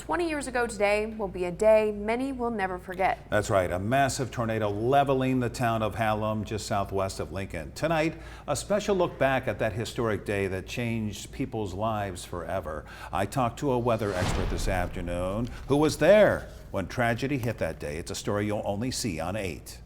20 years ago today will be a day many will never forget. That's right, a massive tornado leveling the town of Hallam just southwest of Lincoln. Tonight, a special look back at that historic day that changed people's lives forever. I talked to a weather expert this afternoon who was there when tragedy hit that day. It's a story you'll only see on 8.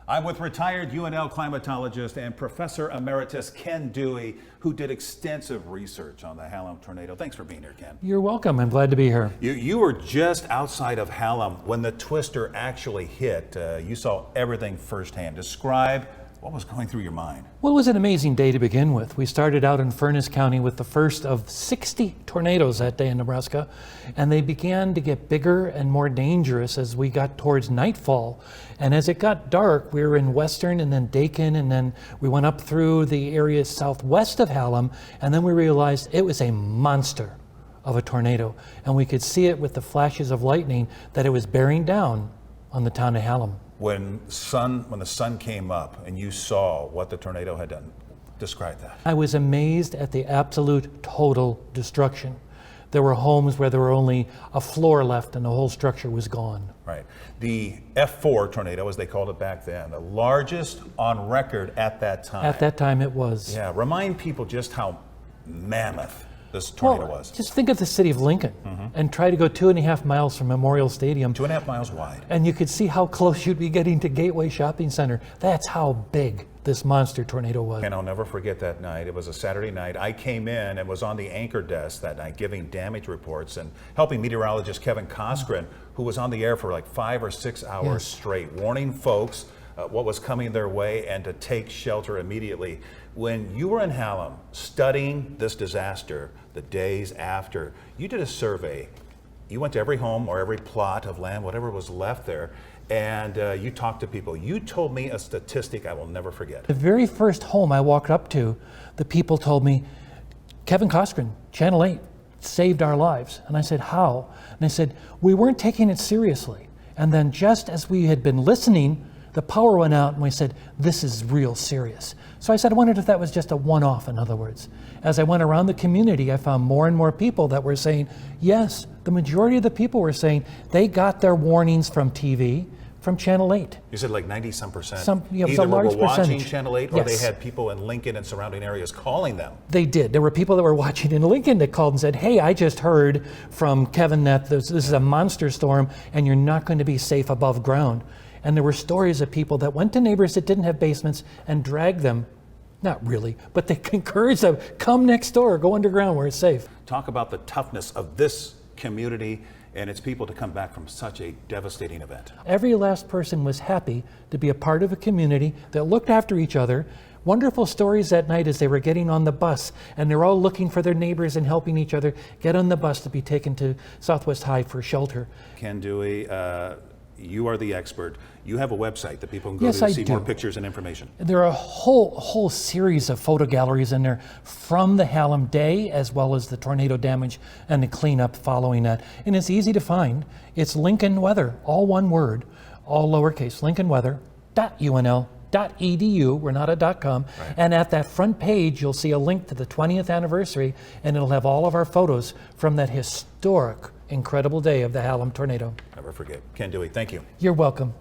I'm with retired UNL climatologist and Professor Emeritus Ken Dewey, who did extensive research on the Hallam tornado. Thanks for being here, Ken. You're welcome. I'm glad to be here. You were just outside of Hallam when the twister actually hit. You saw everything firsthand. Describe what was going through your mind. Well, it was an amazing day to begin with. We started out in Furnace County with the first of 60 tornadoes that day in Nebraska, and they began to get bigger and more dangerous as we got towards nightfall. And as it got dark, we were in Western and then Dakin, and then we went up through the area southwest of Hallam, and then we realized it was a monster of a tornado. And we could see it with the flashes of lightning that it was bearing down on the town of Hallam. When the sun came up and you saw what the tornado had done, describe that. I was amazed at the absolute total destruction. There were homes where there were only a floor left and the whole structure was gone. Right. The F4 tornado, as they called it back then, the largest on record at that time. At that time it was. Yeah, remind people just how mammoth this tornado was. Just think of the city of Lincoln and try to go 2.5 miles from Memorial Stadium. 2.5 miles wide. And you could see how close you'd be getting to Gateway Shopping Center. That's how big this monster tornado was. And I'll never forget that night. It was a Saturday night. I came in and was on the anchor desk that night giving damage reports and helping meteorologist Kevin Coskren, who was on the air for like 5 or 6 hours straight, warning folks what was coming their way and to take shelter immediately. When you were in Hallam studying this disaster the days after, you did a survey. You went to every home or every plot of land, whatever was left there, and you talked to people. You told me a statistic I will never forget. The very first home I walked up to, the people told me, Kevin Coskren, Channel 8, saved our lives. And I said, how? And they said, we weren't taking it seriously. And then just as we had been listening, the power went out and we said, this is real serious. So I said, I wondered if that was just a one-off, in other words. As I went around the community, I found more and more people that were saying, yes, the majority of the people were saying they got their warnings from TV, from Channel 8. You said like 90-some%. It was Either a large were watching percentage. Channel 8 or they had people in Lincoln and surrounding areas calling them. They did. There were people that were watching in Lincoln that called and said, hey, I just heard from Kevin that this is a monster storm and you're not going to be safe above ground. And there were stories of people that went to neighbors that didn't have basements and dragged them, not really, but they encouraged them, come next door, go underground where it's safe. Talk about the toughness of this community and its people to come back from such a devastating event. Every last person was happy to be a part of a community that looked after each other. Wonderful stories that night as they were getting on the bus and they're all looking for their neighbors and helping each other get on the bus to be taken to Southwest High for shelter. Ken Dewey, you are the expert. You have a website that people can go Yes, to I see do. more pictures and information. There are a whole series of photo galleries in there from the Hallam day as well as the tornado damage and the cleanup following that. And it's easy to find. It's Lincoln Weather, all one word, all lowercase, lincolnweather.unl.edu. We're not a .com. Right. And at that front page, you'll see a link to the 20th anniversary, and it'll have all of our photos from that historic, incredible day of the Hallam tornado. Never forget. Ken Dewey, thank you. You're welcome.